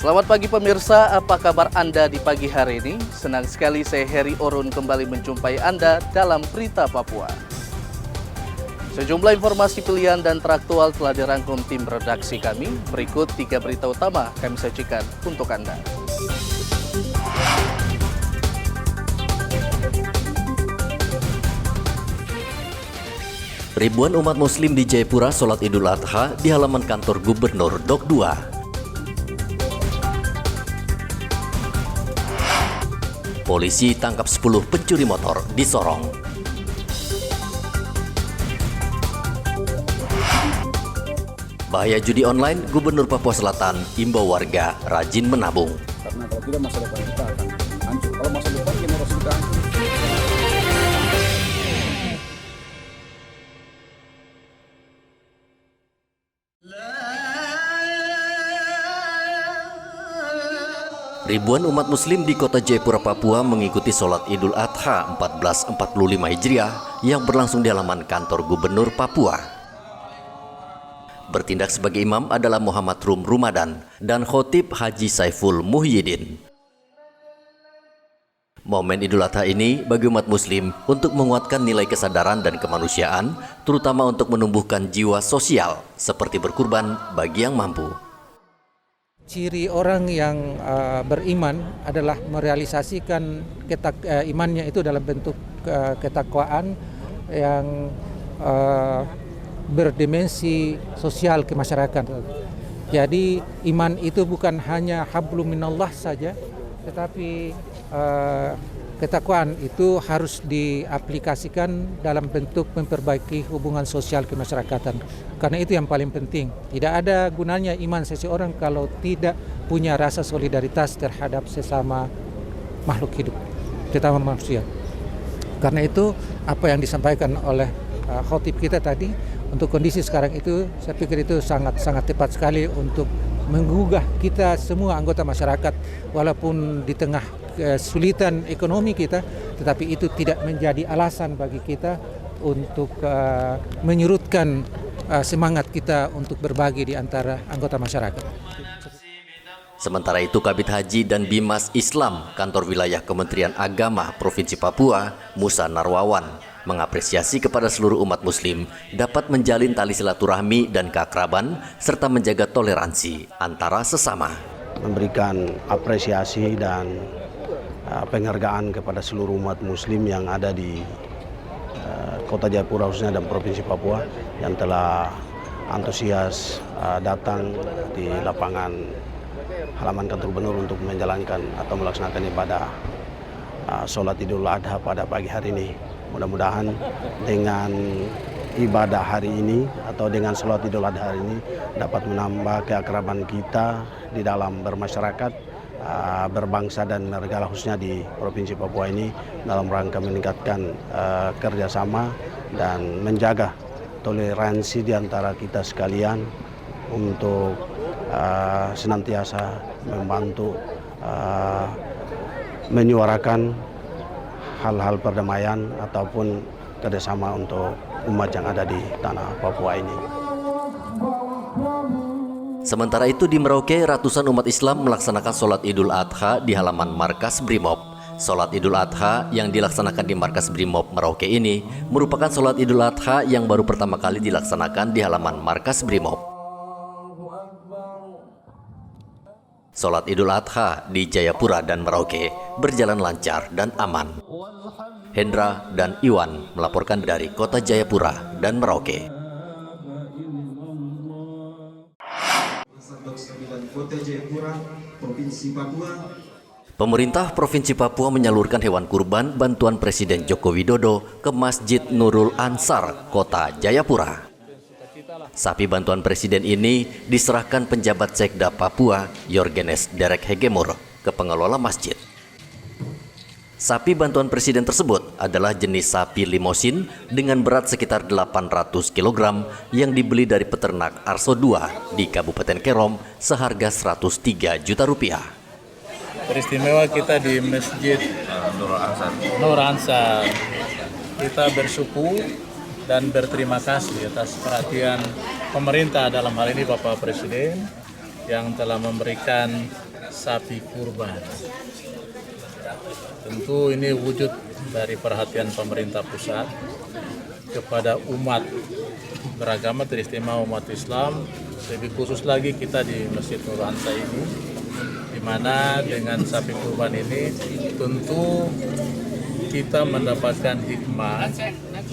Selamat pagi pemirsa, apa kabar Anda di pagi hari ini? Senang sekali saya Heri Orun kembali menjumpai Anda dalam Berita Papua. Sejumlah informasi pilihan dan teraktual telah dirangkum tim redaksi kami. Berikut 3 berita utama kami sajikan untuk Anda. Ribuan umat muslim di Jayapura sholat Idul Adha di halaman kantor Gubernur Dok 2. Polisi tangkap 10 pencuri motor di Sorong. Bahaya judi online, Gubernur Papua Selatan imbau warga rajin menabung. Karena kalau tidak masa depan kita akan hancur. Kalau masa depan generasi kita hancur. Ribuan umat muslim di kota Jayapura, Papua mengikuti sholat Idul Adha 1445 Hijriah yang berlangsung di halaman kantor Gubernur Papua. Bertindak sebagai imam adalah Muhammad Rum Rumadan dan khotib Haji Saiful Muhyiddin. Momen Idul Adha ini bagi umat muslim untuk menguatkan nilai kesadaran dan kemanusiaan, terutama untuk menumbuhkan jiwa sosial seperti berkurban bagi yang mampu. Ciri orang yang beriman adalah merealisasikan imannya itu dalam bentuk ketakwaan yang berdimensi sosial ke masyarakat. Jadi iman itu bukan hanya hablum minallah saja, tetapi ketakwaan itu harus diaplikasikan dalam bentuk memperbaiki hubungan sosial kemasyarakatan. Karena itu yang paling penting. Tidak ada gunanya iman seseorang kalau tidak punya rasa solidaritas terhadap sesama makhluk hidup, terutama manusia. Karena itu apa yang disampaikan oleh khotib kita tadi, untuk kondisi sekarang itu saya pikir itu sangat tepat sekali untuk menggugah kita semua anggota masyarakat, walaupun di tengah kesulitan ekonomi kita, tetapi itu tidak menjadi alasan bagi kita untuk menyurutkan semangat kita untuk berbagi di antara anggota masyarakat. Sementara itu, Kabid Haji dan Bimas Islam Kantor Wilayah Kementerian Agama Provinsi Papua, Musa Narwawan, mengapresiasi kepada seluruh umat muslim dapat menjalin tali silaturahmi dan keakraban serta menjaga toleransi antara sesama. Memberikan apresiasi dan penghargaan kepada seluruh umat muslim yang ada di Kota Jayapura khususnya dan Provinsi Papua yang telah antusias datang di lapangan halaman kantor gubernur untuk menjalankan atau melaksanakan ibadah sholat Idul Adha pada pagi hari ini. Mudah-mudahan dengan ibadah hari ini atau dengan sholat Idul Adha hari ini dapat menambah keakraban kita di dalam bermasyarakat, berbangsa dan bernegara khususnya di Provinsi Papua ini dalam rangka meningkatkan kerjasama dan menjaga toleransi di antara kita sekalian untuk senantiasa membantu menyuarakan hal-hal perdamaian ataupun kerjasama untuk umat yang ada di tanah Papua ini. Sementara itu di Merauke, ratusan umat Islam melaksanakan sholat Idul Adha di halaman markas Brimob. Sholat Idul Adha yang dilaksanakan di markas Brimob Merauke ini merupakan sholat Idul Adha yang baru pertama kali dilaksanakan di halaman markas Brimob. Sholat Idul Adha di Jayapura dan Merauke berjalan lancar dan aman. Hendra dan Iwan melaporkan dari Kota Jayapura dan Merauke. Pemerintah Provinsi Papua menyalurkan hewan kurban bantuan Presiden Joko Widodo ke Masjid Nurul Ansar, Kota Jayapura. Sapi bantuan Presiden ini diserahkan penjabat Sekda Papua, Yorgenes Derek Hegemur, ke pengelola masjid. Sapi bantuan Presiden tersebut adalah jenis sapi limosin dengan berat sekitar 800 kg yang dibeli dari peternak Arso 2 di Kabupaten Kerom seharga 103 juta rupiah. Peristimewa kita di Masjid Nur Ansar. Kita bersyukur dan berterima kasih atas perhatian pemerintah dalam hal ini Bapak Presiden yang telah memberikan sapi kurban. Tentu ini wujud dari perhatian pemerintah pusat kepada umat beragama, terutama umat Islam, lebih khusus lagi kita di Masjid Nur Ansar ini, di mana dengan sapi kurban ini tentu kita mendapatkan hikmah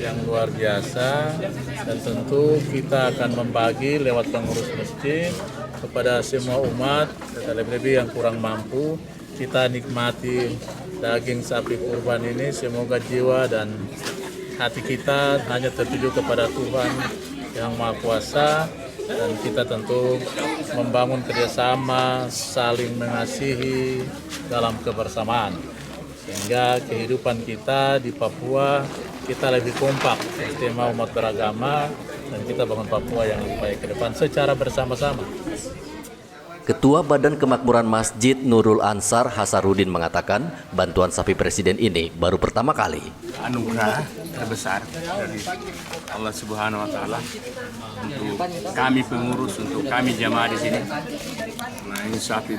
yang luar biasa, dan tentu kita akan membagi lewat pengurus masjid kepada semua umat, lebih-lebih yang kurang mampu. Kita nikmati daging sapi kurban ini, semoga jiwa dan hati kita hanya tertuju kepada Tuhan yang Maha Kuasa, dan kita tentu membangun kerjasama, saling mengasihi dalam kebersamaan, sehingga kehidupan kita di Papua kita lebih kompak, tema umat beragama, dan kita bangun Papua yang lebih baik ke depan secara bersama-sama. Ketua Badan Kemakmuran Masjid Nurul Ansar Hasaruddin mengatakan bantuan sapi presiden ini baru pertama kali. Anugerah terbesar dari Allah Subhanahu wa Ta'ala untuk kami pengurus, untuk kami jamaah di sini. Nah, ini sapi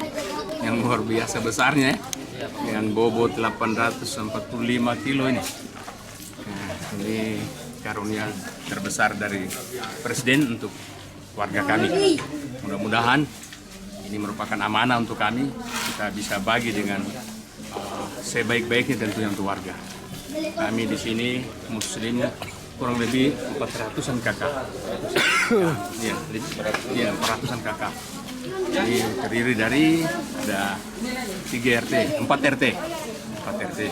yang luar biasa besarnya, dengan bobot 845 kilo ini. Nah, ini karunia terbesar dari Presiden untuk warga kami. Mudah-mudahan ini merupakan amanah untuk kami, kita bisa bagi dengan sebaik-baiknya tentunya untuk warga. Kami di sini Muslim kurang lebih 400-an kakak. Ya, 400-an kakak. Ini terdiri dari ada 4 RT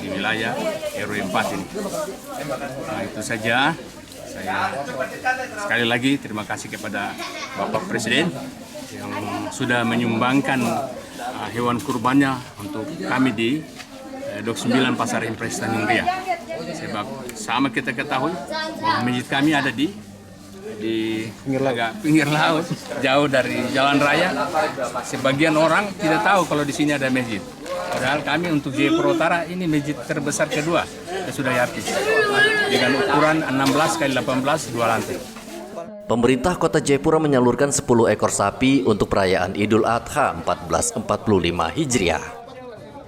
di wilayah RW 4 ini. Nah, itu saja. Saya sekali lagi terima kasih kepada Bapak Presiden yang sudah menyumbangkan hewan kurbannya untuk kami di Dok 9 Pasar Impres Tanjung Ria. Sebab sama kita ketahui bahwa masjid kami ada di pinggir laut, jauh dari jalan raya. Sebagian orang tidak tahu kalau di sini ada masjid. Padahal kami untuk Jayapura Utara ini masjid terbesar kedua yang sudah yapis dengan ukuran 16x18 2 lantai. Pemerintah Kota Jayapura menyalurkan 10 ekor sapi untuk perayaan Idul Adha 1445 Hijriah.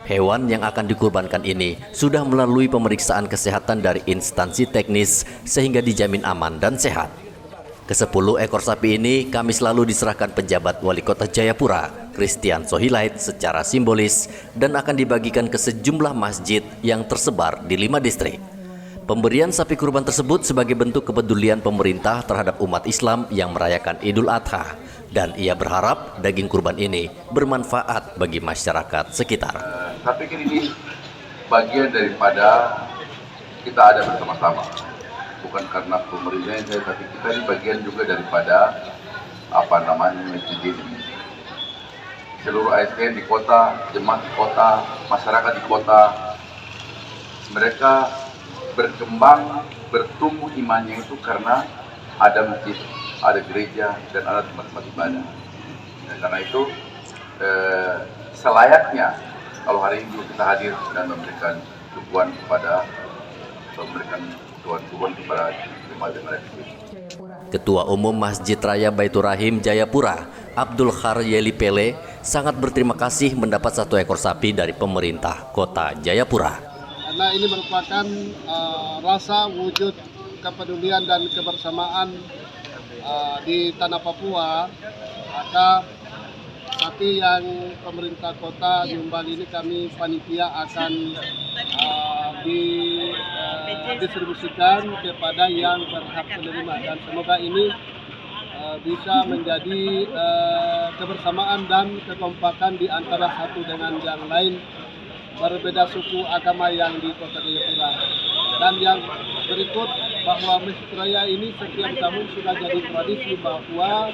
Hewan yang akan dikurbankan ini sudah melalui pemeriksaan kesehatan dari instansi teknis sehingga dijamin aman dan sehat. Ke-10 ekor sapi ini Kamis lalu diserahkan penjabat Wali Kota Jayapura, Christian Sohilait, secara simbolis dan akan dibagikan ke sejumlah masjid yang tersebar di 5 distrik. Pemberian sapi kurban tersebut sebagai bentuk kepedulian pemerintah terhadap umat Islam yang merayakan Idul Adha, dan ia berharap daging kurban ini bermanfaat bagi masyarakat sekitar. Saya pikir ini bagian daripada kita ada bersama-sama, bukan karena pemerintahnya saya, tapi kita ini bagian juga daripada masjid ini. Seluruh ASN di kota, jemaat di kota, masyarakat di kota, mereka berkembang, bertumbuh imannya itu karena ada masjid, ada gereja, dan ada tempat-tempat ibadah. Dan karena itu selayaknya kalau hari ini kita hadir dan memberikan dukungan kepada jemaat. Ketua Umum Masjid Raya Baitur Rahim Jayapura, Abdul Kharyeli Pele, sangat berterima kasih mendapat 1 ekor sapi dari pemerintah Kota Jayapura. Karena ini merupakan rasa wujud kepedulian dan kebersamaan di tanah Papua, maka sapi yang pemerintah kota nyumbang ini kami panitia akan didistribusikan kepada yang berhak menerima, dan semoga ini bisa menjadi kebersamaan dan kekompakan di antara satu dengan yang lain, berbeda suku agama yang di Kota Jayapura. Dan yang berikut, bahwa Masjid Raya ini setiap tahun sudah jadi tradisi bahwa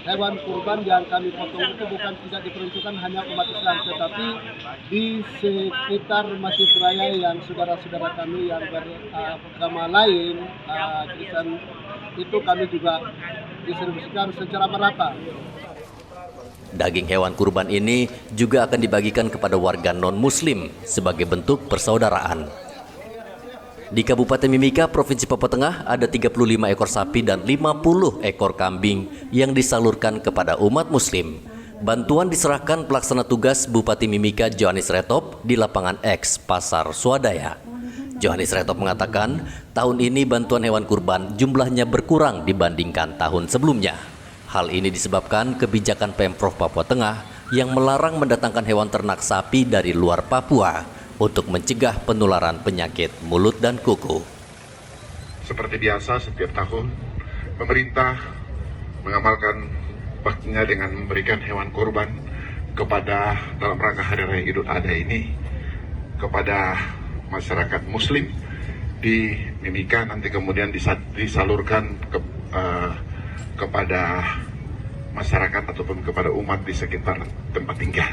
hewan kurban yang kami potong itu bukan tidak diperuntukkan hanya umat Islam, tetapi di sekitar Masjid Raya yang saudara-saudara kami yang beragama lain, Kristen, itu kami juga distribusikan secara merata. Daging hewan kurban ini juga akan dibagikan kepada warga non-muslim sebagai bentuk persaudaraan. Di Kabupaten Mimika, Provinsi Papua Tengah, ada 35 ekor sapi dan 50 ekor kambing yang disalurkan kepada umat muslim. Bantuan diserahkan pelaksana tugas Bupati Mimika Johannes Retop di lapangan X Pasar Swadaya. Johannes Retop mengatakan, tahun ini bantuan hewan kurban jumlahnya berkurang dibandingkan tahun sebelumnya. Hal ini disebabkan kebijakan Pemprov Papua Tengah yang melarang mendatangkan hewan ternak sapi dari luar Papua untuk mencegah penularan penyakit mulut dan kuku. Seperti biasa setiap tahun, pemerintah mengamalkan baktinya dengan memberikan hewan kurban kepada dalam rangka Hari Raya Idul Adha ini kepada masyarakat Muslim di Mimika, nanti kemudian disalurkan kepada masyarakat ataupun kepada umat di sekitar tempat tinggal.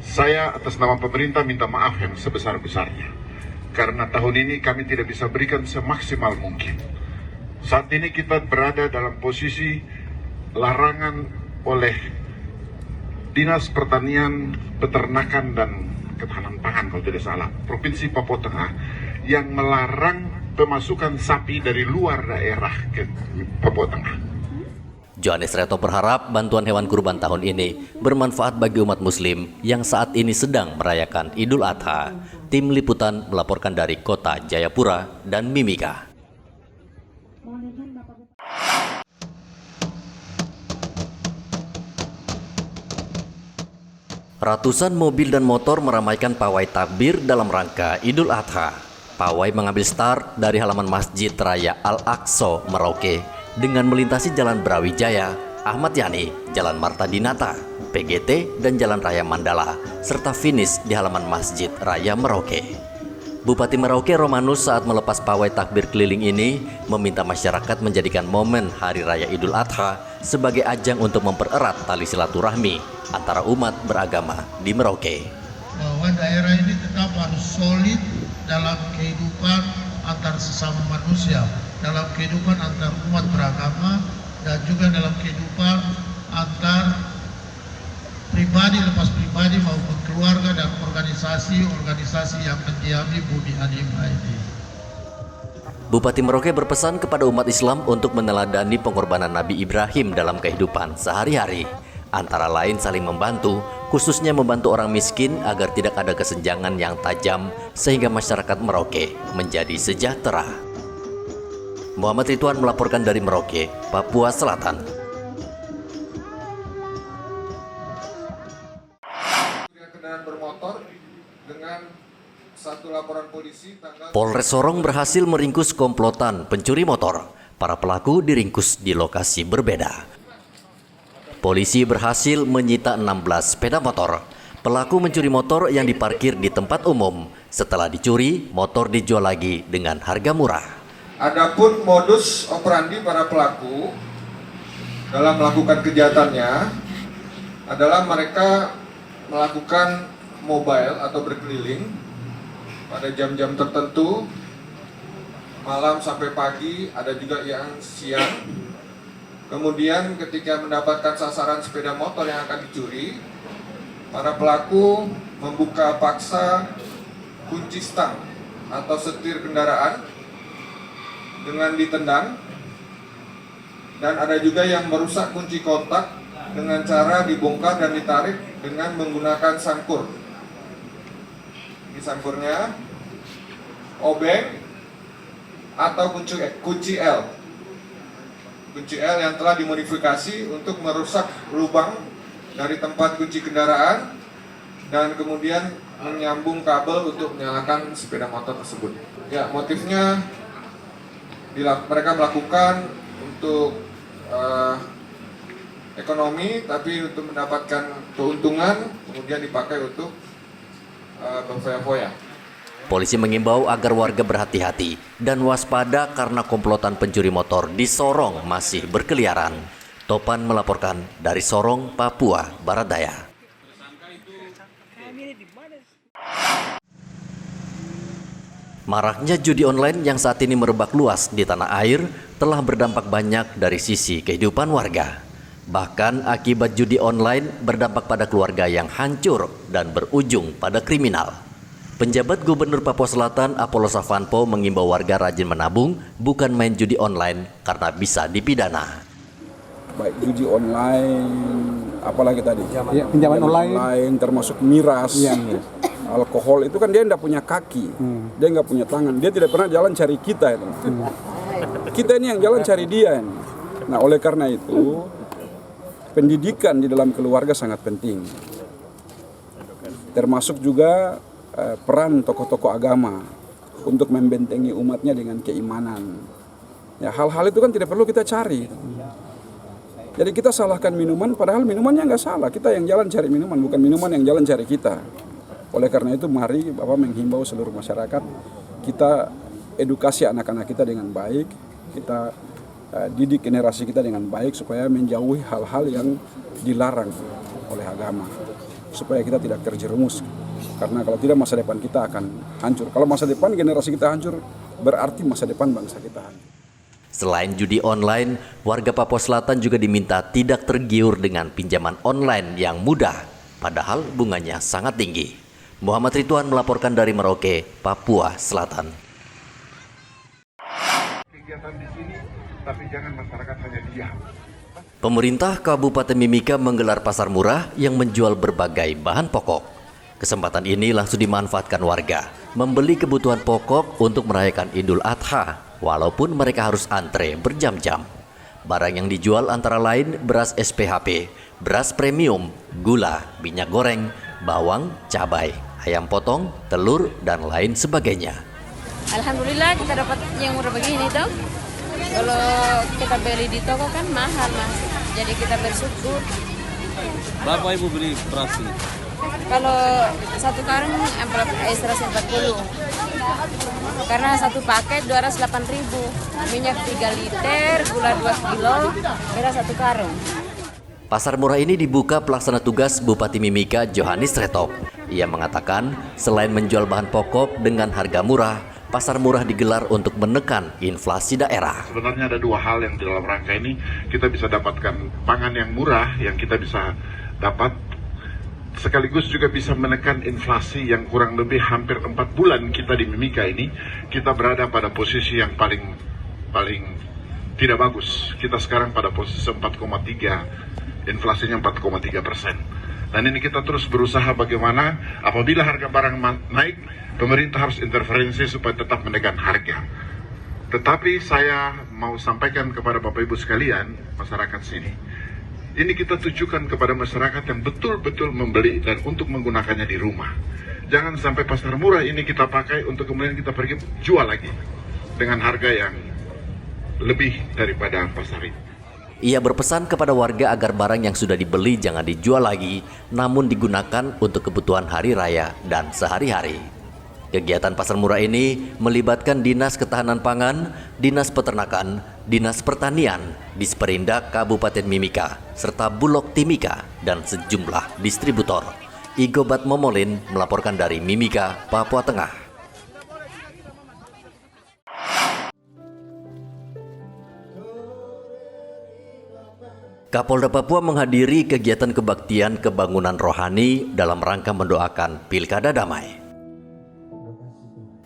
Saya atas nama pemerintah minta maaf yang sebesar-besarnya karena tahun ini kami tidak bisa berikan semaksimal mungkin. Saat ini kita berada dalam posisi larangan oleh Dinas Pertanian, Peternakan dan Ketahanan Pangan kalau tidak salah, Provinsi Papua Tengah yang melarang pemasukan sapi dari luar daerah ke Papua Tengah. Johannes Retop berharap bantuan hewan kurban tahun ini bermanfaat bagi umat muslim yang saat ini sedang merayakan Idul Adha. Tim Liputan melaporkan dari Kota Jayapura dan Mimika. Ratusan mobil dan motor meramaikan pawai takbir dalam rangka Idul Adha. Pawai mengambil start dari halaman Masjid Raya Al-Aqsa, Merauke, dengan melintasi Jalan Brawijaya, Ahmad Yani, Jalan Marta Dinata, PGT, dan Jalan Raya Mandala, serta finish di halaman Masjid Raya Merauke. Bupati Merauke Romanus saat melepas pawai takbir keliling ini meminta masyarakat menjadikan momen Hari Raya Idul Adha sebagai ajang untuk mempererat tali silaturahmi antara umat beragama di Merauke. Bahwa daerah ini tetap harus solid dalam kehidupan antar sesama manusia, dalam kehidupan antar umat beragama, dan juga dalam kehidupan antar pribadi lepas pribadi maupun keluarga dan organisasi-organisasi yang mendiami bumi animal ini. Bupati Merauke berpesan kepada umat Islam untuk meneladani pengorbanan Nabi Ibrahim dalam kehidupan sehari-hari. Antara lain saling membantu, khususnya membantu orang miskin agar tidak ada kesenjangan yang tajam sehingga masyarakat Merauke menjadi sejahtera. Muhammad Ridwan melaporkan dari Merauke, Papua Selatan. Kendaraan bermotor dengan satu laporan polisi tanggal... Polres Sorong berhasil meringkus komplotan pencuri motor. Para pelaku diringkus di lokasi berbeda. Polisi berhasil menyita 16 sepeda motor. Pelaku mencuri motor yang diparkir di tempat umum. Setelah dicuri, motor dijual lagi dengan harga murah. Adapun modus operandi para pelaku dalam melakukan kejahatannya adalah mereka melakukan mobile atau berkeliling pada jam-jam tertentu, malam sampai pagi, ada juga yang siang. Kemudian ketika mendapatkan sasaran sepeda motor yang akan dicuri, para pelaku membuka paksa kunci stang atau setir kendaraan dengan ditendang, dan ada juga yang merusak kunci kontak dengan cara dibongkar dan ditarik dengan menggunakan sangkur. Ini sangkurnya, obeng atau kunci L. Kunci L yang telah dimodifikasi untuk merusak lubang dari tempat kunci kendaraan dan kemudian menyambung kabel untuk menyalakan sepeda motor tersebut. Ya, motifnya mereka melakukan untuk ekonomi, tapi untuk mendapatkan keuntungan kemudian dipakai untuk berfoya-foya. Polisi mengimbau agar warga berhati-hati dan waspada karena komplotan pencuri motor di Sorong masih berkeliaran. Topan melaporkan dari Sorong, Papua Barat Daya. Maraknya judi online yang saat ini merebak luas di tanah air telah berdampak banyak dari sisi kehidupan warga. Bahkan akibat judi online berdampak pada keluarga yang hancur dan berujung pada kriminal. Penjabat Gubernur Papua Selatan Apollo Savanpo mengimbau warga rajin menabung, bukan main judi online karena bisa dipidana. Baik judi online apalagi tadi pinjaman online, termasuk miras, alkohol itu kan dia tidak punya kaki, dia nggak punya tangan, dia tidak pernah jalan cari kita itu. Kita ini yang jalan cari dia ini. Nah oleh karena itu pendidikan di dalam keluarga sangat penting, termasuk juga peran tokoh-tokoh agama untuk membentengi umatnya dengan keimanan. Ya, hal-hal itu kan tidak perlu kita cari. Jadi kita salahkan minuman, padahal minumannya nggak salah. Kita yang jalan cari minuman, bukan minuman yang jalan cari kita. Oleh karena itu mari Bapak menghimbau seluruh masyarakat, kita edukasi anak-anak kita dengan baik, kita didik generasi kita dengan baik supaya menjauhi hal-hal yang dilarang oleh agama. Supaya kita tidak terjerumus. Karena kalau tidak masa depan kita akan hancur. Kalau masa depan generasi kita hancur, berarti masa depan bangsa kita hancur. Selain judi online, warga Papua Selatan juga diminta tidak tergiur dengan pinjaman online yang mudah, padahal bunganya sangat tinggi. Muhammad Ridwan melaporkan dari Merauke, Papua Selatan. Kegiatan di sini, tapi jangan masyarakat hanya diam. Pemerintah Kabupaten Mimika menggelar pasar murah yang menjual berbagai bahan pokok. Kesempatan ini langsung dimanfaatkan warga, membeli kebutuhan pokok untuk merayakan Idul Adha. Walaupun mereka harus antre berjam-jam. Barang yang dijual antara lain beras SPHP, beras premium, gula, minyak goreng, bawang, cabai, ayam potong, telur, dan lain sebagainya. Alhamdulillah kita dapat yang murah begini tuh. Kalau kita beli di toko kan mahal mas, jadi kita bersyukur. Berapa ibu beli beras ini? Kalau satu karung ekstra 40. Karena satu paket 208.000, minyak 3 liter, gula 2 kilo, beras 1 karung. Pasar murah ini dibuka pelaksana tugas Bupati Mimika Johannes Retop. Ia mengatakan selain menjual bahan pokok dengan harga murah, pasar murah digelar untuk menekan inflasi daerah. Sebenarnya ada dua hal yang di dalam rangka ini kita bisa dapatkan pangan yang murah yang kita bisa dapat, sekaligus juga bisa menekan inflasi yang kurang lebih hampir 4 bulan kita di Mimika ini, kita berada pada posisi yang paling tidak bagus. Kita sekarang pada posisi 4,3, inflasinya 4,3%. Dan ini kita terus berusaha bagaimana apabila harga barang naik, pemerintah harus interferensi supaya tetap menekan harga. Tetapi saya mau sampaikan kepada Bapak Ibu sekalian, masyarakat sini, ini kita tujukan kepada masyarakat yang betul-betul membeli dan untuk menggunakannya di rumah. Jangan sampai pasar murah ini kita pakai untuk kemudian kita pergi jual lagi dengan harga yang lebih daripada pasar ini. Ia berpesan kepada warga agar barang yang sudah dibeli jangan dijual lagi, namun digunakan untuk kebutuhan hari raya dan sehari-hari. Kegiatan pasar murah ini melibatkan Dinas Ketahanan Pangan, Dinas Peternakan, Dinas Pertanian, Disperindak Kabupaten Mimika, serta Bulog Timika dan sejumlah distributor. Igobat Momolin melaporkan dari Mimika, Papua Tengah. Kapolda Papua menghadiri kegiatan kebaktian kebangunan rohani dalam rangka mendoakan Pilkada Damai.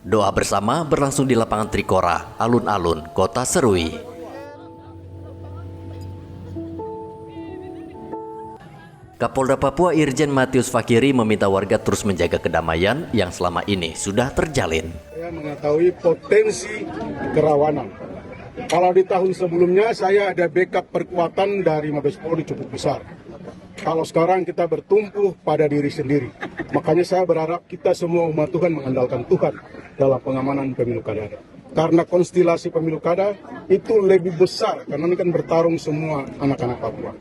Doa bersama berlangsung di lapangan Trikora, alun-alun Kota Serui. Kapolda Papua Irjen Matius Fakiri meminta warga terus menjaga kedamaian yang selama ini sudah terjalin. Saya mengetahui potensi kerawanan. Kalau di tahun sebelumnya saya ada backup perkuatan dari Mabes Polri cukup besar. Kalau sekarang kita bertumpu pada diri sendiri. Makanya saya berharap kita semua umat Tuhan mengandalkan Tuhan dalam pengamanan pemilu kada. Karena konstelasi pemilu kada itu lebih besar, karena ini kan bertarung semua anak-anak Papua.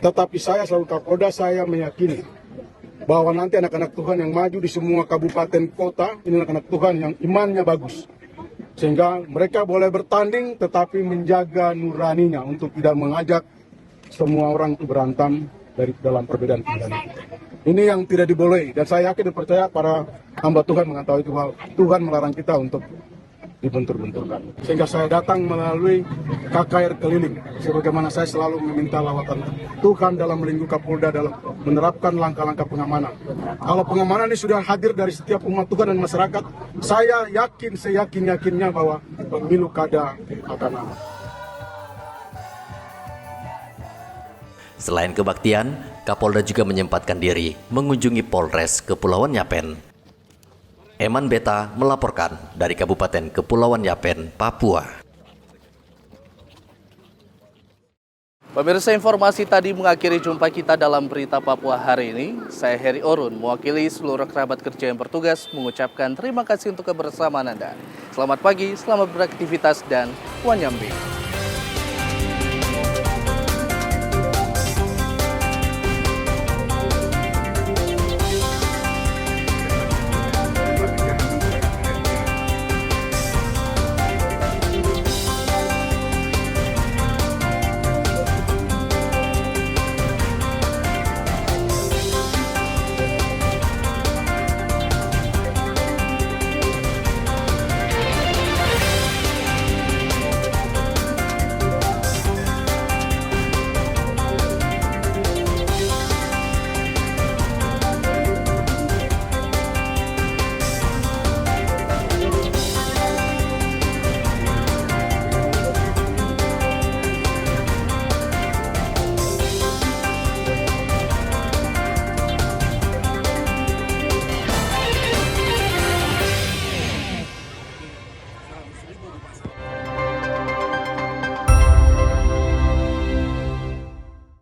Tetapi saya selalu Kapolda, saya meyakini bahwa nanti anak-anak Tuhan yang maju di semua kabupaten kota, ini anak-anak Tuhan yang imannya bagus. Sehingga mereka boleh bertanding tetapi menjaga nuraninya untuk tidak mengajak semua orang itu berantem dari dalam perbedaan pilihan. Ini yang tidak dibolehi, dan saya yakin dan percaya para hamba Tuhan mengetahui itu hal. Tuhan melarang kita untuk dibentur-benturkan. Sehingga saya datang melalui KKR keliling, sebagaimana saya selalu meminta lawatan Tuhan dalam melindungi Kapolda dalam menerapkan langkah-langkah pengamanan. Kalau pengamanan ini sudah hadir dari setiap umat Tuhan dan masyarakat, saya yakin, seyakin-yakinnya bahwa pemilu kada akan aman. Selain kebaktian, Kapolda juga menyempatkan diri mengunjungi Polres Kepulauan Yapen. Eman Beta melaporkan dari Kabupaten Kepulauan Yapen, Papua. Pemirsa, informasi tadi mengakhiri jumpa kita dalam Berita Papua hari ini. Saya Heri Orun, mewakili seluruh kerabat kerja yang bertugas, mengucapkan terima kasih untuk kebersamaan Anda. Selamat pagi, selamat beraktivitas, dan Wanyambi.